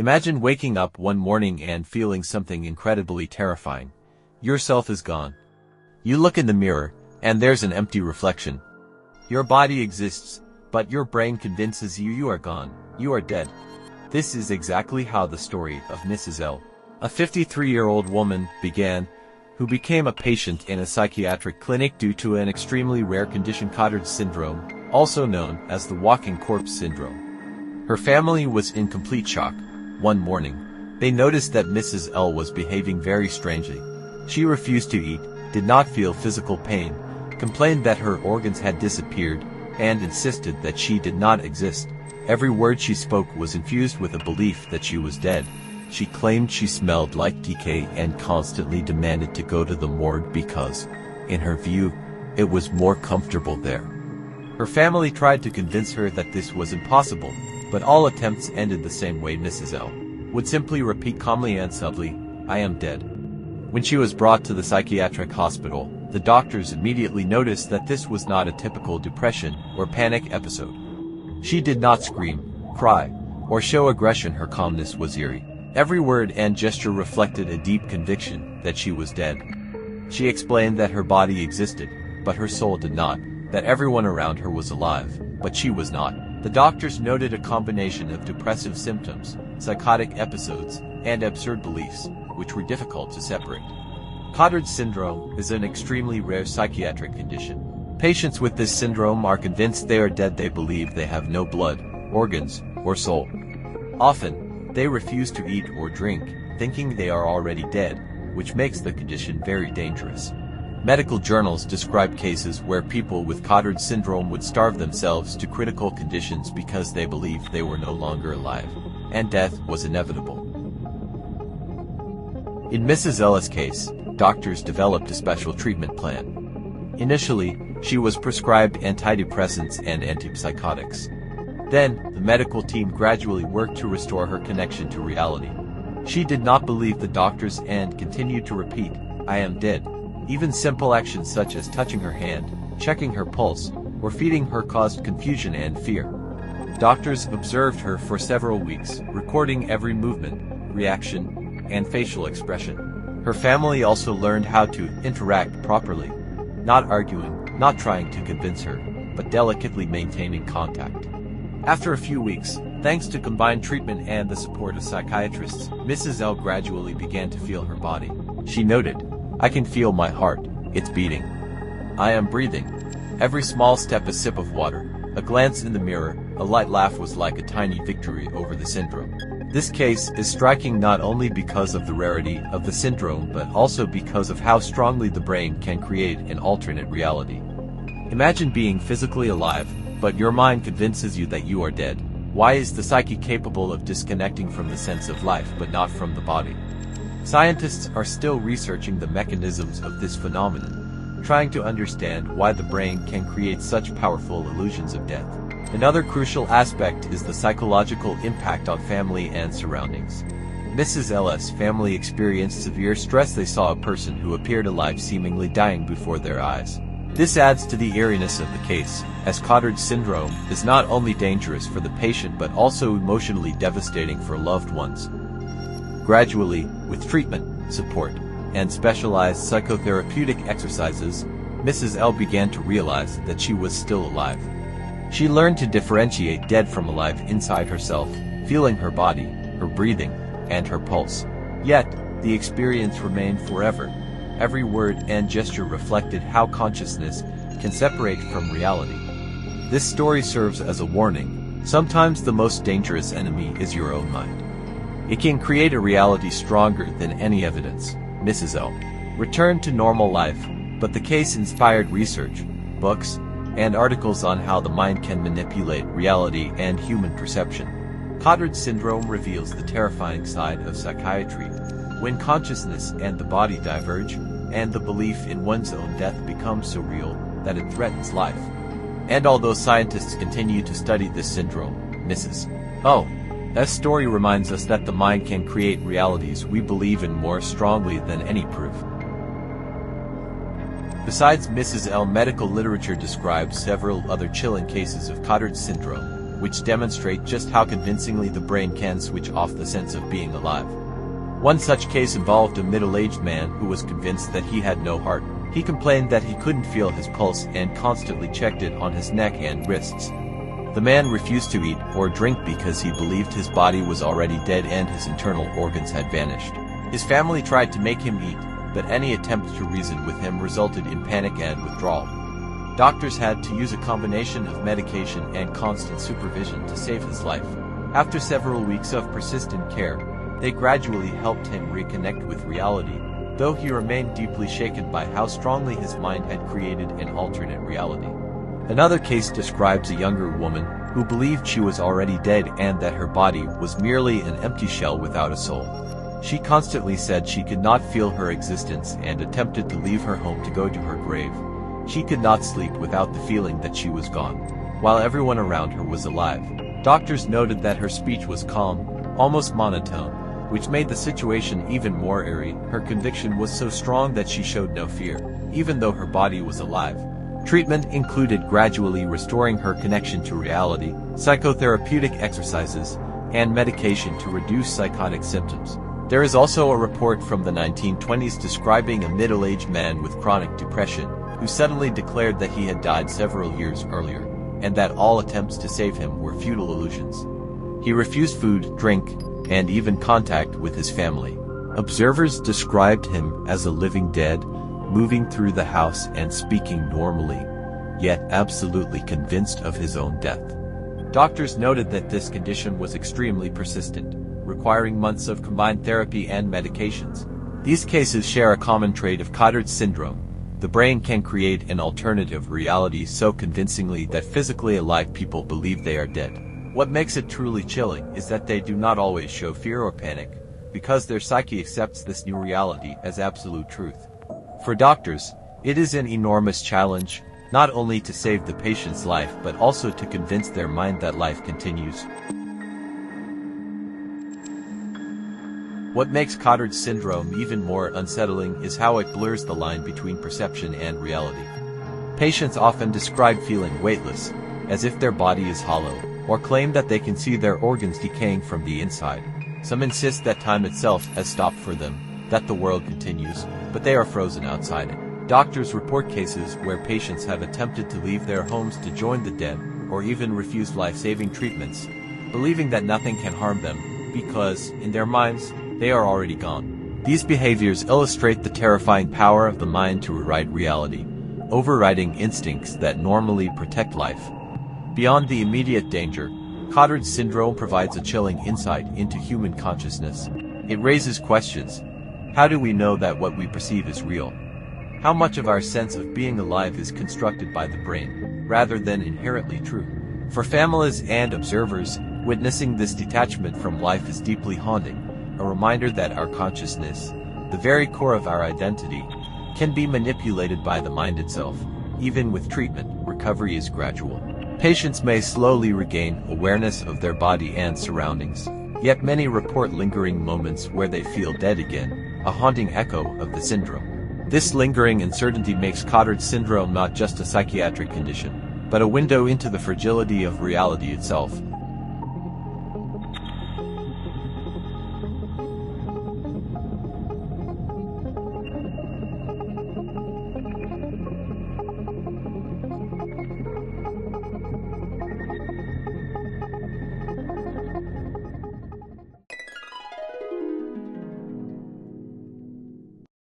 Imagine waking up one morning and feeling something incredibly terrifying. Yourself is gone. You look in the mirror, and there's an empty reflection. Your body exists, but your brain convinces you are gone, you are dead. This is exactly how the story of Mrs. L, a 53-year-old woman, began, who became a patient in a psychiatric clinic due to an extremely rare condition, Cotard syndrome, also known as the walking corpse syndrome. Her family was in complete shock. One morning, they noticed that Mrs. L was behaving very strangely. She refused to eat, did not feel physical pain, complained that her organs had disappeared, and insisted that she did not exist. Every word she spoke was infused with a belief that she was dead. She claimed she smelled like decay and constantly demanded to go to the morgue because, in her view, it was more comfortable there. Her family tried to convince her that this was impossible, but all attempts ended the same way. Mrs. L would simply repeat calmly and subtly, "I am dead." When she was brought to the psychiatric hospital, the doctors immediately noticed that this was not a typical depression or panic episode. She did not scream, cry, or show aggression. Her calmness was eerie. Every word and gesture reflected a deep conviction that she was dead. She explained that her body existed, but her soul did not, that everyone around her was alive, but she was not. The doctors noted a combination of depressive symptoms, psychotic episodes, and absurd beliefs, which were difficult to separate. Cotard syndrome is an extremely rare psychiatric condition. Patients with this syndrome are convinced they are dead. They believe they have no blood, organs, or soul. Often, they refuse to eat or drink, thinking they are already dead, which makes the condition very dangerous. Medical journals describe cases where people with Cotard syndrome would starve themselves to critical conditions because they believed they were no longer alive, and death was inevitable. In Mrs. L's case, doctors developed a special treatment plan. Initially, she was prescribed antidepressants and antipsychotics. Then, the medical team gradually worked to restore her connection to reality. She did not believe the doctors and continued to repeat, "I am dead." Even simple actions such as touching her hand, checking her pulse, or feeding her caused confusion and fear. Doctors observed her for several weeks, recording every movement, reaction, and facial expression. Her family also learned how to interact properly, not arguing, not trying to convince her, but delicately maintaining contact. After a few weeks, thanks to combined treatment and the support of psychiatrists, Mrs. L gradually began to feel her body. She noted, "I can feel my heart, it's beating. I am breathing. Every small step a sip of water, a glance in the mirror, a light laugh was like a tiny victory over the syndrome." This case is striking not only because of the rarity of the syndrome but also because of how strongly the brain can create an alternate reality. Imagine being physically alive, but your mind convinces you that you are dead. Why is the psyche capable of disconnecting from the sense of life but not from the body? Scientists are still researching the mechanisms of this phenomenon, trying to understand why the brain can create such powerful illusions of death. Another crucial aspect is the psychological impact on family and surroundings. Mrs. L's family experienced severe stress. They saw a person who appeared alive seemingly dying before their eyes. This adds to the eeriness of the case, as Cotard syndrome is not only dangerous for the patient but also emotionally devastating for loved ones. Gradually, with treatment, support, and specialized psychotherapeutic exercises, Mrs. L began to realize that she was still alive. She learned to differentiate dead from alive inside herself, feeling her body, her breathing, and her pulse. Yet, the experience remained forever. Every word and gesture reflected how consciousness can separate from reality. This story serves as a warning. Sometimes the most dangerous enemy is your own mind. It can create a reality stronger than any evidence. Mrs. L returned to normal life, but the case inspired research, books, and articles on how the mind can manipulate reality and human perception. Cotard syndrome reveals the terrifying side of psychiatry, when consciousness and the body diverge, and the belief in one's own death becomes so real that it threatens life. And although scientists continue to study this syndrome, Mrs. L's story reminds us that the mind can create realities we believe in more strongly than any proof. Besides Mrs. L, medical literature describes several other chilling cases of Cotard syndrome. which demonstrate just how convincingly the brain can switch off the sense of being alive. One such case involved a middle-aged man who was convinced that he had no heart. He complained that he couldn't feel his pulse and constantly checked it on his neck and wrists. The man refused to eat or drink because he believed his body was already dead and his internal organs had vanished. His family tried to make him eat, but any attempt to reason with him resulted in panic and withdrawal. Doctors had to use a combination of medication and constant supervision to save his life. After several weeks of persistent care, they gradually helped him reconnect with reality, though he remained deeply shaken by how strongly his mind had created an alternate reality. Another case describes a younger woman who believed she was already dead and that her body was merely an empty shell without a soul. She constantly said she could not feel her existence and attempted to leave her home to go to her grave. She could not sleep without the feeling that she was gone, while everyone around her was alive. Doctors noted that her speech was calm, almost monotone, which made the situation even more eerie. Her conviction was so strong that she showed no fear, even though her body was alive. Treatment included gradually restoring her connection to reality, psychotherapeutic exercises, and medication to reduce psychotic symptoms. There is also a report from the 1920s describing a middle-aged man with chronic depression who suddenly declared that he had died several years earlier, and that all attempts to save him were futile illusions. He refused food, drink, and even contact with his family. Observers described him as a living dead, moving through the house and speaking normally, yet absolutely convinced of his own death. Doctors noted that this condition was extremely persistent, requiring months of combined therapy and medications. These cases share a common trait of Cotard syndrome. The brain can create an alternative reality so convincingly that physically alive people believe they are dead. What makes it truly chilling is that they do not always show fear or panic, because their psyche accepts this new reality as absolute truth. For doctors, it is an enormous challenge, not only to save the patient's life but also to convince their mind that life continues. What makes Cotard syndrome even more unsettling is how it blurs the line between perception and reality. Patients often describe feeling weightless, as if their body is hollow, or claim that they can see their organs decaying from the inside. Some insist that time itself has stopped for them, that the world continues, but they are frozen outside it. Doctors report cases where patients have attempted to leave their homes to join the dead, or even refused life-saving treatments, believing that nothing can harm them, because, in their minds, they are already gone. These behaviors illustrate the terrifying power of the mind to rewrite reality, overriding instincts that normally protect life. Beyond the immediate danger, Cotard syndrome provides a chilling insight into human consciousness. It raises questions. How do we know that what we perceive is real? How much of our sense of being alive is constructed by the brain, rather than inherently true? For families and observers, witnessing this detachment from life is deeply haunting, a reminder that our consciousness, the very core of our identity, can be manipulated by the mind itself. Even with treatment, recovery is gradual. Patients may slowly regain awareness of their body and surroundings, yet many report lingering moments where they feel dead again, a haunting echo of the syndrome. This lingering uncertainty makes Cotard syndrome not just a psychiatric condition, but a window into the fragility of reality itself.